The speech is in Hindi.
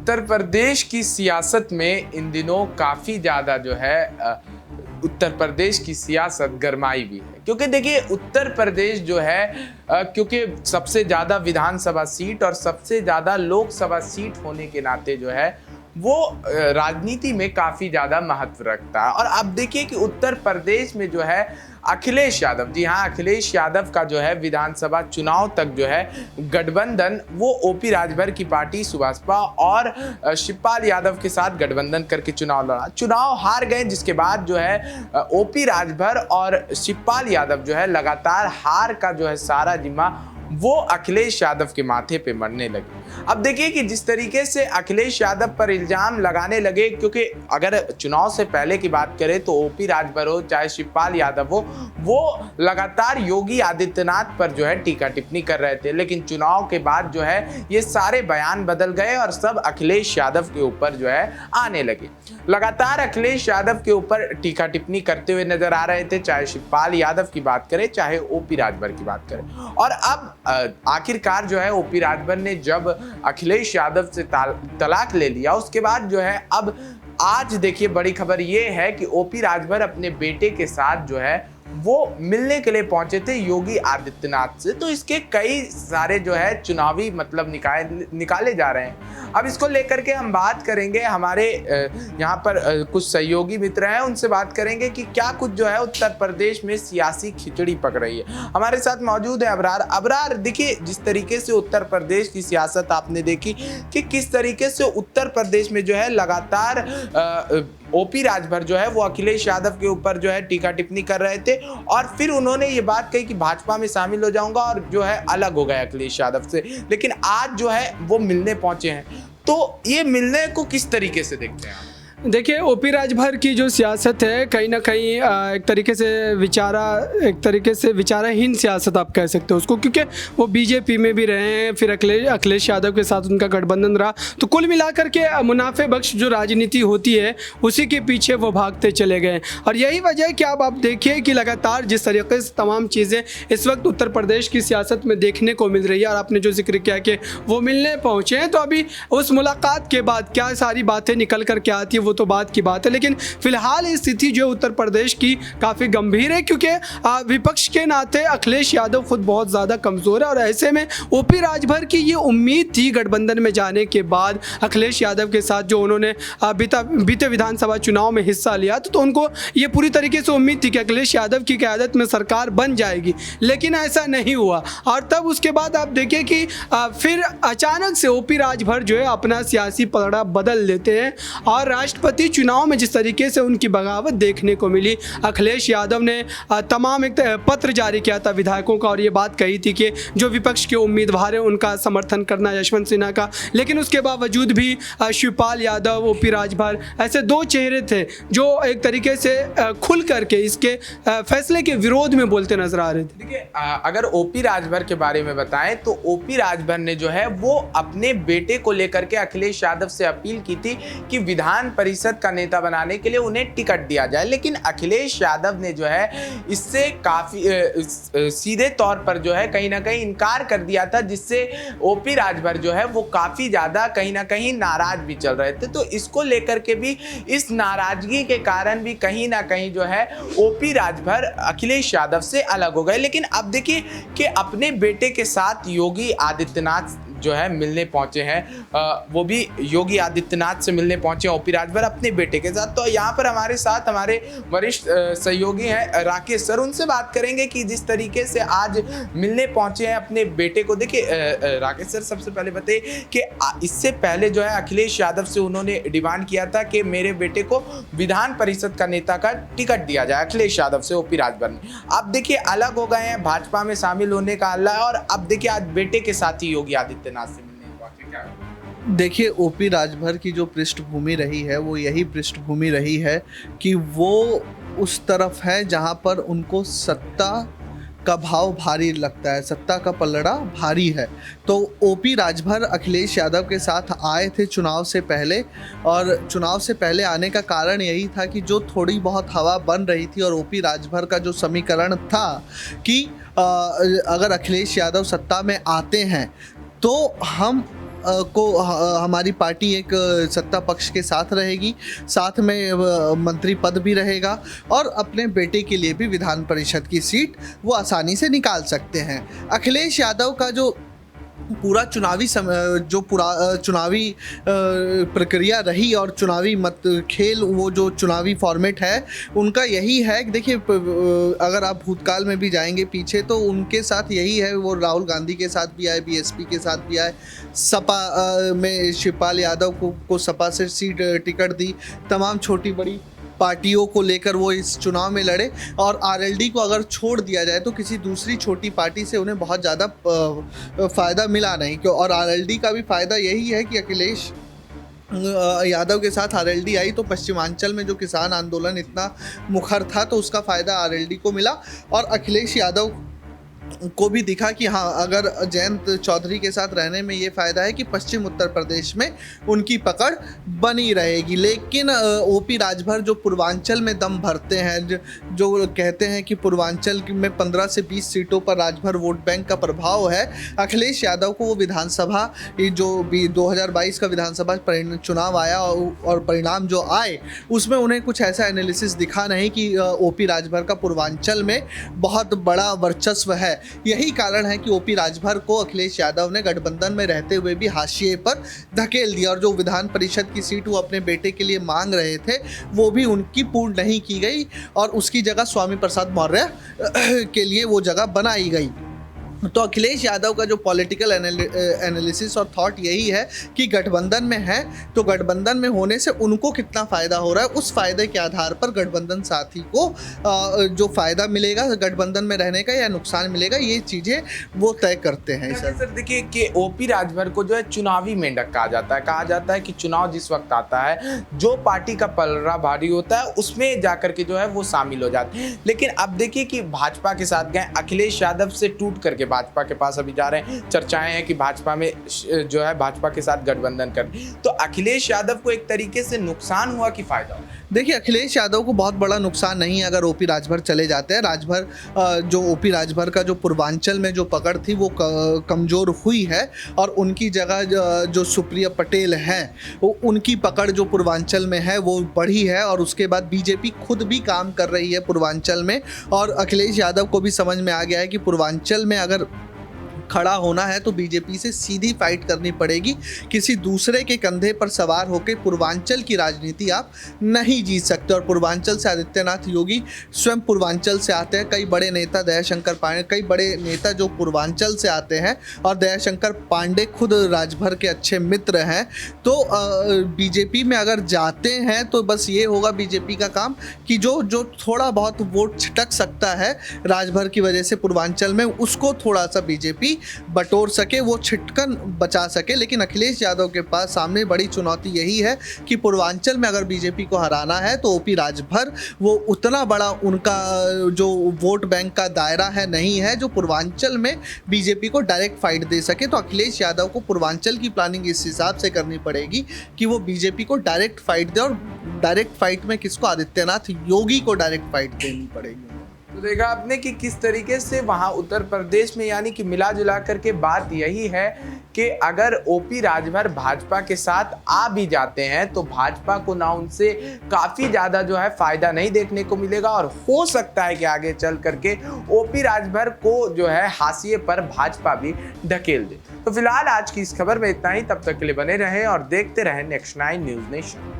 उत्तर प्रदेश की सियासत में इन दिनों काफ़ी ज़्यादा जो है उत्तर प्रदेश की सियासत गरमाई भी है, क्योंकि देखिए उत्तर प्रदेश जो है क्योंकि सबसे ज़्यादा विधानसभा सीट और सबसे ज़्यादा लोकसभा सीट होने के नाते जो है वो राजनीति में काफ़ी ज़्यादा महत्व रखता है। और अब देखिए कि उत्तर प्रदेश में जो है अखिलेश यादव, जी हाँ, अखिलेश यादव का जो है विधानसभा चुनाव तक जो है गठबंधन वो ओपी राजभर की पार्टी सुभाषपा और शिवपाल यादव के साथ गठबंधन करके चुनाव लड़ा, चुनाव हार गए, जिसके बाद जो है ओपी राजभर और शिवपाल यादव जो है लगातार हार का जो है सारा जिम्मा वो अखिलेश यादव के माथे पे मरने लगे। अब देखिए कि जिस तरीके से अखिलेश यादव पर इल्जाम लगाने लगे, क्योंकि अगर चुनाव से पहले की बात करें तो ओपी राजभर हो चाहे शिवपाल यादव हो, वो लगातार योगी आदित्यनाथ पर जो है टीका टिप्पणी कर रहे थे, लेकिन चुनाव के बाद जो है ये सारे बयान बदल गए और सब अखिलेश यादव के ऊपर जो है आने लगे। लगातार अखिलेश यादव के ऊपर टीका टिप्पणी करते हुए नजर आ रहे थे, चाहे शिवपाल यादव की बात करें चाहे ओपी राजभर की बात करें। और अब आखिरकार जो है ओपी राजभर ने जब अखिलेश यादव से तलाक ले लिया, उसके बाद जो है अब आज देखिए बड़ी खबर ये है कि ओपी राजभर अपने बेटे के साथ जो है वो मिलने के लिए पहुंचे थे योगी आदित्यनाथ से। तो इसके कई सारे जो है चुनावी मतलब निकाले जा रहे हैं। अब इसको लेकर के हम बात करेंगे, हमारे यहाँ पर कुछ सहयोगी मित्र हैं, उनसे बात करेंगे कि क्या कुछ जो है उत्तर प्रदेश में सियासी खिचड़ी पक रही है। हमारे साथ मौजूद है अबरार। देखिए जिस तरीके से उत्तर प्रदेश की सियासत आपने देखी कि किस तरीके से उत्तर प्रदेश में जो है लगातार ओपी राजभर जो है वो अखिलेश यादव के ऊपर जो है टीका टिप्पणी कर रहे थे और फिर उन्होंने ये बात कही कि भाजपा में शामिल हो जाऊंगा और जो है अलग हो गए अखिलेश यादव से, लेकिन आज जो है वो मिलने पहुंचे हैं। तो ये मिलने को किस तरीके से देखते हैं आप? देखिए ओपी राजभर की जो सियासत है कहीं ना कहीं एक तरीके से विचाराहीन सियासत आप कह सकते हो उसको, क्योंकि वो बीजेपी में भी रहे हैं, फिर अखिलेश यादव के साथ उनका गठबंधन रहा। तो कुल मिलाकर के मुनाफे बख्श जो राजनीति होती है उसी के पीछे वो भागते चले गए। और यही वजह है कि अब आप देखिए कि लगातार जिस तरीके से तमाम चीज़ें इस वक्त उत्तर प्रदेश की सियासत में देखने को मिल रही है, और आपने जो जिक्र किया कि वो मिलने पहुँचे हैं, तो अभी उस मुलाकात के बाद क्या सारी बातें निकल कर के आती है वो तो बात की बात है। लेकिन फिलहाल स्थिति जो उत्तर प्रदेश की काफ़ी गंभीर है, क्योंकि विपक्ष के नाते अखिलेश यादव खुद बहुत ज़्यादा कमज़ोर है। और ऐसे में ओपी राजभर की ये उम्मीद थी गठबंधन में जाने के बाद अखिलेश यादव के साथ जो उन्होंने बीते विधानसभा चुनाव में हिस्सा लिया, तो उनको ये पूरी तरीके से उम्मीद थी कि अखिलेश यादव की क़यादत में सरकार बन जाएगी, लेकिन ऐसा नहीं हुआ। और तब उसके बाद आप देखिए कि फिर अचानक से ओपी राजभर जो है अपना सियासी पलड़ा बदल देते हैं और राष्ट्रपति चुनाव में जिस तरीके से उनकी बगावत देखने को मिली, अखिलेश यादव ने तमाम एक पत्र जारी किया था विधायकों का और ये बात कही थी कि जो विपक्ष के उम्मीदवार हैं उनका समर्थन करना यशवंत सिन्हा का। लेकिन उसके बावजूद भी शिवपाल यादव, ओपी राजभर ऐसे दो चेहरे थे जो एक तरीके से खुल करके इसके फैसले के विरोध में बोलते नजर आ रहे थे। देखिए अगर ओपी राजभर के बारे में बताएं तो ओपी राजभर ने जो है वो अपने बेटे को लेकर के अखिलेश यादव से अपील की थी कि विधान परिषद का नेता बनाने के लिए उन्हें टिकट दिया जाए, लेकिन अखिलेश यादव ने जो है इससे काफी सीधे तौर पर जो है कहीं ना कहीं इनकार कर दिया था, जिससे ओपी राजभर जो है वो काफी ज्यादा कहीं ना कहीं नाराज भी चल रहे थे। तो इसको लेकर के भी, इस नाराजगी के कारण भी कहीं ना कहीं जो है ओपी राजभर अखिलेश यादव से अलग हो गए। लेकिन अब देखिए कि अपने बेटे के साथ योगी आदित्यनाथ जो है मिलने पहुंचे हैं, वो भी योगी आदित्यनाथ से मिलने पहुंचे ओपी राजभर अपने बेटे के साथ। तो यहाँ पर हमारे साथ हमारे वरिष्ठ सहयोगी हैं राकेश सर, उनसे बात करेंगे कि जिस तरीके से आज मिलने पहुंचे हैं अपने बेटे को। देखिए राकेश सर, सबसे पहले बताइए कि इससे पहले जो है अखिलेश यादव से उन्होंने डिमांड किया था कि मेरे बेटे को विधान परिषद का नेता का टिकट दिया जाए, अखिलेश यादव से ओपी राजभर ने। अब देखिए अलग हो गए हैं, भाजपा में शामिल होने का हल्ला है, और अब देखिए आज बेटे के साथ ही योगी आदित्यनाथ से मिलने क्या। देखिए ओपी राजभर की जो पृष्ठभूमि रही है वो यही पृष्ठभूमि रही है कि वो उस तरफ है जहां पर उनको सत्ता का भाव भारी लगता है, सत्ता का पलड़ा भारी है। तो ओपी राजभर अखिलेश यादव के साथ आए थे चुनाव से पहले, और चुनाव से पहले आने का कारण यही था कि जो थोड़ी बहुत हवा बन रही थी और ओपी राजभर का जो समीकरण था कि अगर अखिलेश यादव सत्ता में आते हैं तो हम हमारी पार्टी एक सत्ता पक्ष के साथ रहेगी, साथ में मंत्री पद भी रहेगा और अपने बेटे के लिए भी विधान परिषद की सीट वो आसानी से निकाल सकते हैं। अखिलेश यादव का जो पूरा चुनावी प्रक्रिया रही और चुनावी खेल, वो जो चुनावी फॉर्मेट है उनका यही है कि देखिए, अगर आप भूतकाल में भी जाएंगे पीछे तो उनके साथ यही है। वो राहुल गांधी के साथ भी आए, बीएसपी के साथ भी आए, सपा में शिवपाल यादव को सपा से सीट टिकट दी, तमाम छोटी बड़ी पार्टियों को लेकर वो इस चुनाव में लड़े। और आरएलडी को अगर छोड़ दिया जाए तो किसी दूसरी छोटी पार्टी से उन्हें बहुत ज़्यादा फ़ायदा मिला नहीं। और आरएलडी का भी फ़ायदा यही है कि अखिलेश यादव के साथ आरएलडी आई तो पश्चिमांचल में जो किसान आंदोलन इतना मुखर था तो उसका फ़ायदा आरएलडी को मिला। और अखिलेश यादव को भी दिखा कि हाँ, अगर जयंत चौधरी के साथ रहने में ये फ़ायदा है कि पश्चिम उत्तर प्रदेश में उनकी पकड़ बनी रहेगी। लेकिन ओपी राजभर जो पूर्वांचल में दम भरते हैं, जो कहते हैं कि पूर्वांचल में 15 से 20 सीटों पर राजभर वोट बैंक का प्रभाव है, अखिलेश यादव को वो विधानसभा जो भी 2022 का विधानसभा चुनाव आया और परिणाम जो आए उसमें उन्हें कुछ ऐसा एनालिसिस दिखा नहीं कि ओपी राजभर का पूर्वांचल में बहुत बड़ा वर्चस्व है। यही कारण है कि ओपी राजभर को अखिलेश यादव ने गठबंधन में रहते हुए भी हाशिए पर धकेल दिया और जो विधान परिषद की सीट वो अपने बेटे के लिए मांग रहे थे वो भी उनकी पूर्ण नहीं की गई और उसकी जगह स्वामी प्रसाद मौर्य के लिए वो जगह बनाई गई। तो अखिलेश यादव का जो पॉलिटिकल एनालिसिस और थॉट यही है कि गठबंधन में है तो गठबंधन में होने से उनको कितना फ़ायदा हो रहा है, उस फ़ायदे के आधार पर गठबंधन साथी को जो फ़ायदा मिलेगा गठबंधन में रहने का या नुकसान मिलेगा, ये चीज़ें वो तय करते हैं। सर देखिए कि ओपी राजभर को जो है चुनावी मेंढक कहा जाता है कि चुनाव जिस वक्त आता है जो पार्टी का पलड़ा भारी होता है उसमें जाकर के जो है वो शामिल हो जाते हैं। लेकिन अब देखिए कि भाजपा के साथ गए, अखिलेश यादव से टूट करके भाजपा के पास अभी जा रहे हैं, चर्चाएं हैं कि भाजपा में जो है भाजपा के साथ गठबंधन कर, तो अखिलेश यादव को एक तरीके से नुकसान हुआ कि फायदा हुआ? देखिए, अखिलेश यादव को बहुत बड़ा नुकसान नहीं है अगर ओपी राजभर चले जाते हैं। जो ओपी राजभर का जो पूर्वांचल में जो पकड़ थी वो कमज़ोर हुई है और उनकी जगह जो सुप्रिया पटेल हैं उनकी पकड़ जो पूर्वांचल में है वो बढ़ी है और उसके बाद बीजेपी खुद भी काम कर रही है पूर्वांचल में। और अखिलेश यादव को भी समझ में आ गया है कि पूर्वांचल में अगर खड़ा होना है तो बीजेपी से सीधी फाइट करनी पड़ेगी, किसी दूसरे के कंधे पर सवार होकर पूर्वांचल की राजनीति आप नहीं जीत सकते। और पूर्वांचल से आदित्यनाथ योगी स्वयं पूर्वांचल से आते हैं, कई बड़े नेता दयाशंकर पांडे, कई बड़े नेता जो पूर्वांचल से आते हैं और दयाशंकर पांडे खुद राजभर के अच्छे मित्र हैं। तो बीजेपी में अगर जाते हैं तो बस ये होगा बीजेपी का काम कि जो थोड़ा बहुत वोट छिटक सकता है राजभर की वजह से पूर्वांचल में, उसको थोड़ा सा बीजेपी बटोर सके, वो छिटकन बचा सके। लेकिन अखिलेश यादव के पास सामने बड़ी चुनौती यही है कि पूर्वांचल में अगर बीजेपी को हराना है तो ओपी राजभर वो उतना बड़ा उनका जो वोट बैंक का दायरा है नहीं है जो पूर्वांचल में बीजेपी को डायरेक्ट फाइट दे सके। तो अखिलेश यादव को पूर्वांचल की प्लानिंग इस हिसाब से करनी पड़ेगी कि वो बीजेपी को डायरेक्ट फाइट दे और डायरेक्ट फाइट में किसको, आदित्यनाथ योगी को डायरेक्ट फाइट देनी पड़ेगी। तो देखा आपने कि किस तरीके से वहां उत्तर प्रदेश में, यानी कि मिला जुला करके बात यही है कि अगर ओपी राजभर भाजपा के साथ आ भी जाते हैं तो भाजपा को ना उनसे काफ़ी ज़्यादा जो है फायदा नहीं देखने को मिलेगा और हो सकता है कि आगे चल करके ओपी राजभर को जो है हाशिए पर भाजपा भी ढकेल दे। तो फिलहाल आज की इस खबर में इतना ही, तब तक के लिए बने रहें और देखते रहें नेक्स्ट 9 न्यूज़ नेशन।